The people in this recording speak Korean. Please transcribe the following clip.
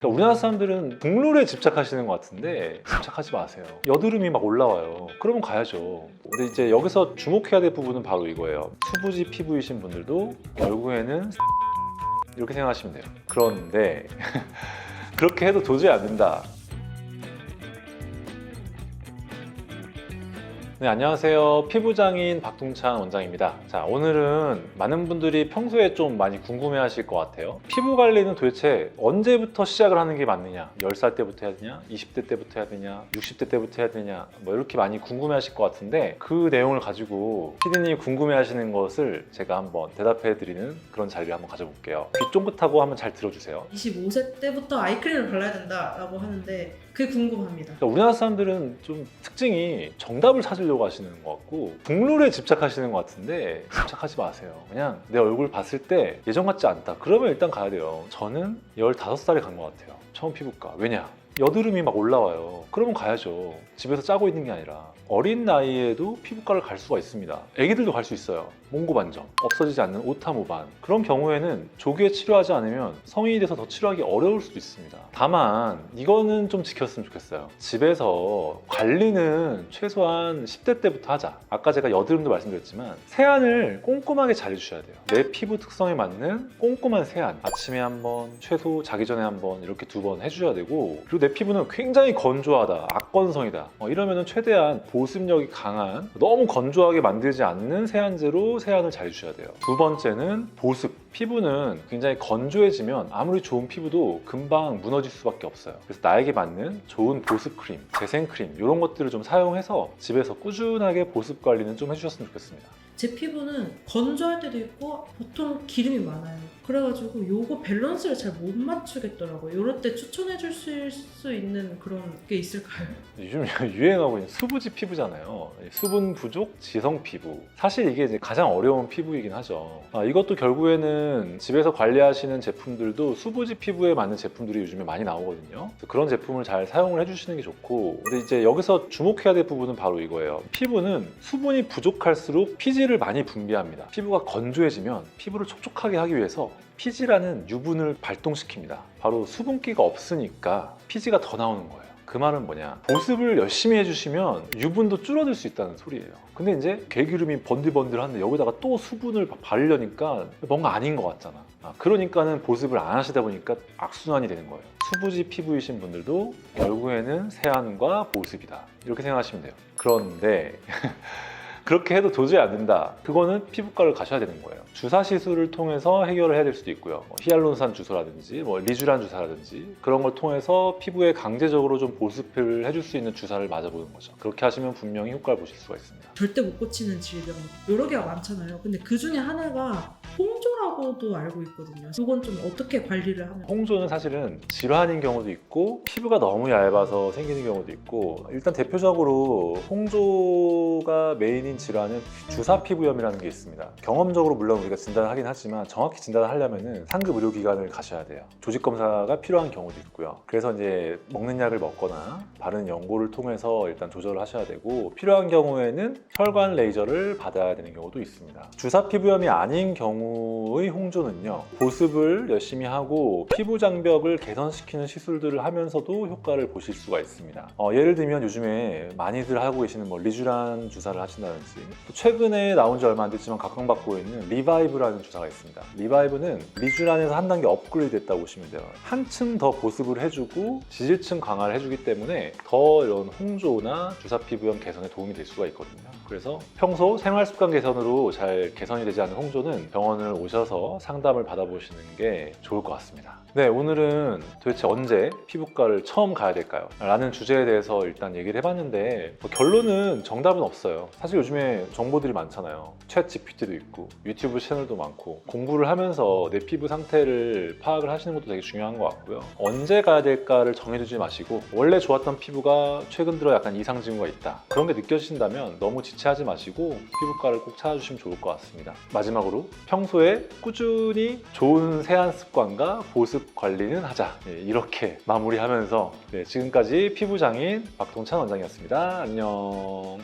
그러니까 우리나라 사람들은 국룰에 집착하시는 것 같은데 집착하지 마세요. 여드름이 막 올라와요. 그러면 가야죠. 근데 이제 여기서 주목해야 될 부분은 바로 이거예요. 수부지 피부이신 분들도 결국에는 이렇게 생각하시면 돼요. 그런데 그렇게 해도 도저히 안 된다. 네, 안녕하세요. 피부장인 박동찬 원장입니다. 자, 오늘은 많은 분들이 평소에 좀 많이 궁금해 하실 것 같아요. 피부 관리는 도대체 언제부터 시작을 하는 게 맞느냐? 10살 때부터 해야 되냐? 20대 때부터 해야 되냐? 60대 때부터 해야 되냐? 뭐 이렇게 많이 궁금해 하실 것 같은데 그 내용을 가지고 피디님이 궁금해 하시는 것을 제가 한번 대답해 드리는 그런 자리를 한번 가져볼게요. 귀 쫑긋하고 한번 잘 들어주세요. 25세 때부터 아이크림을 발라야 된다라고 하는데 그게 궁금합니다. 그러니까 우리나라 사람들은 좀 특징이 정답을 찾으려고 하시는 것 같고 국룰에 집착하시는 것 같은데 집착하지 마세요. 그냥 내 얼굴 봤을 때 예전 같지 않다. 그러면 일단 가야 돼요. 저는 15살에 간 것 같아요. 처음 피부과. 왜냐? 여드름이 막 올라와요. 그러면 가야죠. 집에서 짜고 있는 게 아니라. 어린 나이에도 피부과를 갈 수가 있습니다. 애기들도 갈 수 있어요. 몽고반점, 없어지지 않는 오타모반. 그런 경우에는 조기에 치료하지 않으면 성인이 돼서 더 치료하기 어려울 수도 있습니다. 다만 이거는 좀 지켰으면 좋겠어요. 집에서 관리는 최소한 10대 때부터 하자. 아까 제가 여드름도 말씀드렸지만 세안을 꼼꼼하게 잘 해주셔야 돼요. 내 피부 특성에 맞는 꼼꼼한 세안. 아침에 한 번, 최소 자기 전에 한 번 이렇게 2번 해주셔야 되고, 그리고 내 피부는 굉장히 건조하다, 악건성이다, 이러면 최대한 보습력이 강한, 너무 건조하게 만들지 않는 세안제로 세안을 잘 해주셔야 돼요. 두 번째는 보습. 피부는 굉장히 건조해지면 아무리 좋은 피부도 금방 무너질 수밖에 없어요. 그래서 나에게 맞는 좋은 보습 크림, 재생 크림 이런 것들을 좀 사용해서 집에서 꾸준하게 보습 관리는 좀 해주셨으면 좋겠습니다. 제 피부는 건조할 때도 있고 보통 기름이 많아요. 그래가지고 요거 밸런스를 잘 못 맞추겠더라고요. 이럴 때 추천해 주실 수 있는 그런 게 있을까요? 요즘 유행하고 있는 수부지 피부잖아요. 수분 부족 지성 피부. 사실 이게 이제 가장 어려운 피부이긴 하죠. 이것도 결국에는 집에서 관리하시는 제품들도 수부지 피부에 맞는 제품들이 요즘에 많이 나오거든요. 그런 제품을 잘 사용을 해주시는 게 좋고, 근데 이제 여기서 주목해야 될 부분은 바로 이거예요. 피부는 수분이 부족할수록 피지를 많이 분비합니다. 피부가 건조해지면 피부를 촉촉하게 하기 위해서 피지라는 유분을 발동시킵니다. 바로 수분기가 없으니까 피지가 더 나오는 거예요. 그 말은 뭐냐? 보습을 열심히 해주시면 유분도 줄어들 수 있다는 소리예요. 근데 이제 개기름이 번들번들한데 여기다가 또 수분을 바르려니까 뭔가 아닌 것 같잖아. 그러니까는 보습을 안 하시다 보니까 악순환이 되는 거예요. 수부지 피부이신 분들도 결국에는 세안과 보습이다. 이렇게 생각하시면 돼요. 그런데 그렇게 해도 도저히 안 된다. 그거는 피부과를 가셔야 되는 거예요. 주사 시술을 통해서 해결을 해야 될 수도 있고요. 히알루론산 주사라든지 리쥬란 주사라든지 그런 걸 통해서 피부에 강제적으로 좀 보습을 해줄 수 있는 주사를 맞아보는 거죠. 그렇게 하시면 분명히 효과를 보실 수가 있습니다. 절대 못 고치는 질병 여러 개가 많잖아요. 근데 그 중에 하나가 홍조라고도 알고 있거든요. 이건 좀 어떻게 관리를 하면? 홍조는 사실은 질환인 경우도 있고 피부가 너무 얇아서 생기는 경우도 있고, 일단 대표적으로 홍조가 메인인 질환은 주사 피부염이라는 게 있습니다. 경험적으로 물론 우리가 진단을 하긴 하지만 정확히 진단을 하려면 상급 의료기관을 가셔야 돼요. 조직 검사가 필요한 경우도 있고요. 그래서 이제 먹는 약을 먹거나 바르는 연고를 통해서 일단 조절을 하셔야 되고, 필요한 경우에는 혈관 레이저를 받아야 되는 경우도 있습니다. 주사 피부염이 아닌 경우의 홍조는요, 보습을 열심히 하고 피부 장벽을 개선시키는 시술들을 하면서도 효과를 보실 수가 있습니다. 예를 들면 요즘에 많이들 하고 계시는 리쥬란 주사를 하신다든지, 또 최근에 나온 지 얼마 안 됐지만 각광받고 있는 리바이브라는 주사가 있습니다. 리바이브는 리쥬란에서 한 단계 업그레이드 됐다고 보시면 돼요. 한층 더 보습을 해주고 지질층 강화를 해주기 때문에 더 이런 홍조나 주사 피부염 개선에 도움이 될 수가 있거든요. 그래서 평소 생활 습관 개선으로 잘 개선이 되지 않는 홍조는 병원을 오셔서 상담을 받아보시는 게 좋을 것 같습니다. 네, 오늘은 도대체 언제 피부과를 처음 가야 될까요? 라는 주제에 대해서 일단 얘기를 해봤는데 결론은 정답은 없어요. 사실 요즘에 정보들이 많잖아요. 챗 GPT도 있고 유튜브 채널도 많고, 공부를 하면서 내 피부 상태를 파악을 하시는 것도 되게 중요한 것 같고요. 언제 가야 될까를 정해두지 마시고, 원래 좋았던 피부가 최근 들어 약간 이상 징후가 있다, 그런 게 느껴지신다면 너무 지체하지 마시고 피부과를 꼭 찾아주시면 좋을 것 같습니다. 마지막으로 평소에 꾸준히 좋은 세안 습관과 보습 관리는 하자, 이렇게 마무리하면서 지금까지 피부장인 박동찬 원장이었습니다. 안녕.